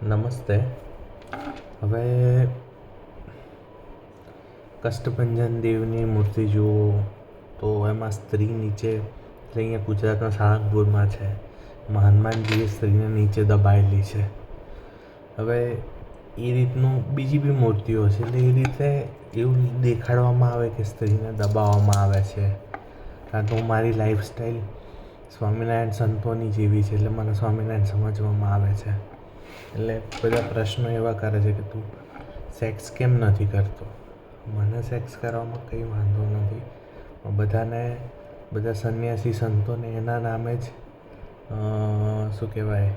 નમસ્તે. હવે કષ્ટભંજન દેવની મૂર્તિ જુઓ તો એમાં સ્ત્રી નીચે એટલે અહીંયા ગુજરાતના સાળંગપુરમાં છે. હનુમાનજીએ સ્ત્રીને નીચે દબાયેલી છે. હવે એ રીતનું બીજી બી મૂર્તિઓ છે. એટલે એ રીતે એવું દેખાડવામાં આવે કે સ્ત્રીને દબાવવામાં આવે છે. કારણ કે હું મારી લાઈફસ્ટાઈલ સ્વામિનારાયણ સંતોની જેવી છે, એટલે મને સ્વામિનારાયણ સમજવામાં આવે છે. એટલે બધા પ્રશ્નો એવા કરે છે કે તું સેક્સ કેમ નથી કરતો. મને સેક્સ કરવામાં કંઈ વાંધો નથી. બધા સંન્યાસી સંતોને એના નામે જ શું કહેવાય,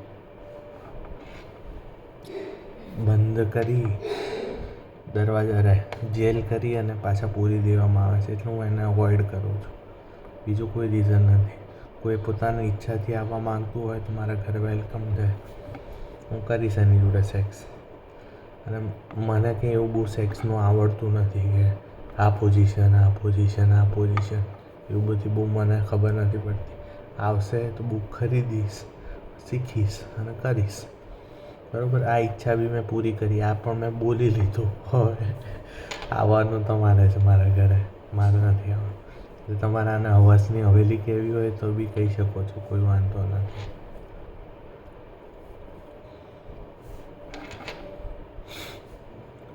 બંધ કરી દરવાજા જેલ કરી અને પાછા પૂરી દેવામાં આવે છે. એટલે હું એને અવોઇડ કરું છું. બીજું કોઈ રીઝન નથી. કોઈ પોતાની ઈચ્છાથી આવવા માંગતું હોય તો મારા ઘરે વેલકમ છે. હું કરીશ એની જોડે સેક્સ. અને મને કંઈ એવું બહુ સેક્સનું આવડતું નથી કે આ પોઝિશન એવું બધી બહુ મને ખબર નથી પડતી. આવશે તો બુક ખરીદીશ, શીખીશ અને કરીશ. બરાબર. આ ઈચ્છા બી મેં પૂરી કરી. આ પણ મેં બોલી લીધું. હવે આવવાનું તમારે છે મારા ઘરે, મારે નથી આવવાનું. એટલે તમારે આને હવસની હવેલી કહેવી હોય તો બી કહી શકો છો, કોઈ વાંધો નથી.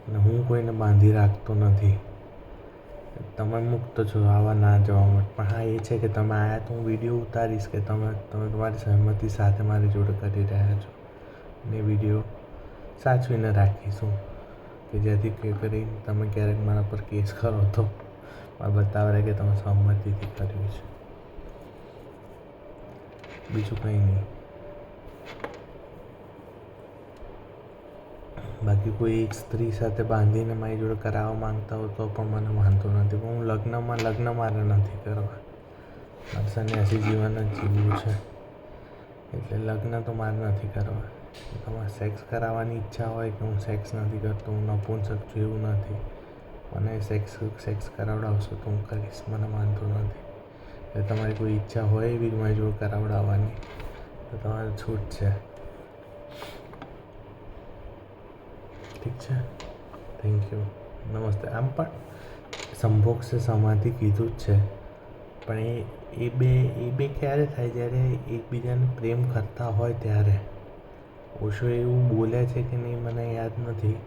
અને હું કોઈને બાંધી રાખતો નથી. તમે મુક્ત છો આવા ના જવા માટે. પણ હા, એ છે કે તમે આવ્યા તો હું વિડીયો ઉતારીશ કે તમે તમારી સહમતિ સાથે મારી જોડે કરી રહ્યા છો. અને એ વિડીયો સાચવીને રાખીશું કે જેથી કરી તમે ક્યારેક મારા પર કેસ કરો તો બતાવે કે તમે સહમતિથી કર્યું છે. બીજું કંઈ નહીં. બાકી કોઈ એક સ્ત્રી સાથે બાંધીને મારી જોડે કરાવવા માંગતા હોય તો પણ મને વાંધો નથી. પણ હું લગ્ન મારે નથી કરવા. મારે સંન્યાસી જીવન જ જીવવું છે. એટલે લગ્ન તો મારે નથી કરવા. તમારે સેક્સ કરાવવાની ઈચ્છા હોય કે હું સેક્સ નથી કરતો, હું નપુંસક છું, એવું નથી. મને સેક્સ કરાવડાવશો તો હું કરીશ, મને વાંધો નથી. એટલે તમારી કોઈ ઈચ્છા હોય એવી મારી જોડે કરાવડાવવાની તો તમારી છૂટ છે. ઠીક છે. Thank you. નમસ્તે. આમ પણ સંભોગ સે સમાધિ કીધું જ છે. પણ એ બે ક્યારે થાય, જ્યારે એકબીજાને પ્રેમ કરતા હોય ત્યારે. ઓશો એવું બોલે છે કે નહીં મને યાદ નથી,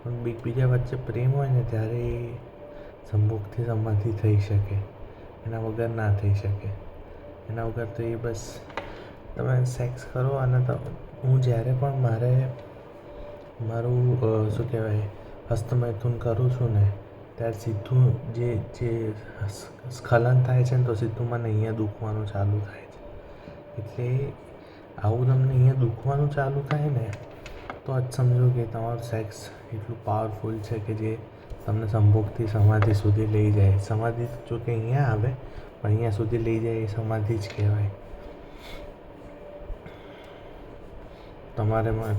પણ એકબીજા વચ્ચે પ્રેમ હોય ને ત્યારે એ સંભોગથી સમાધિ થઈ શકે. એના વગર ના થઈ શકે. એના વગર તો એ બસ તમે સેક્સ કરો. અને હું જ્યારે પણ મારું શું કહેવાય હસ્તમૈથુન કરું છું ને, ત્યારે સીધું જે સ્ખલન થાય છે ને તો સીધું મને અહીંયા દુખવાનું ચાલુ થાય છે. એટલે આવું તમને અહીંયા દુખવાનું ચાલુ થાય ને તો જ સમજો કે તમારું સેક્સ એટલું પાવરફુલ છે કે જે તમને સંભોગથી સમાધિ સુધી લઈ જાય. સમાધિ જો કે અહીંયા આવે, પણ અહીંયા સુધી લઈ જાય એ સમાધિ જ કહેવાય.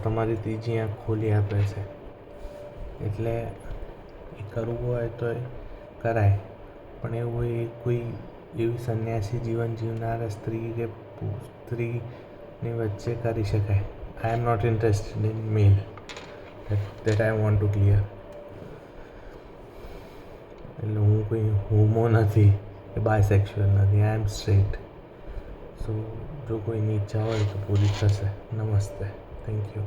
તમારી ત્રીજી આંખ ખોલી આપે છે. એટલે એ કરવું હોય તો કરાય. પણ એવું કોઈ એવી સંન્યાસી જીવન જીવનાર સ્ત્રીની વચ્ચે કરી શકાય. I am not interested in male. That I want to clear. એટલે હું કોઈ હોમો નથી કે બાયસેક્સ્યુઅલ નથી. આઈ એમ સ્ટ્રેટ. સો જો કોઈની ઈચ્છા હોય તો પૂરી થશે. નમસ્તે. Thank you.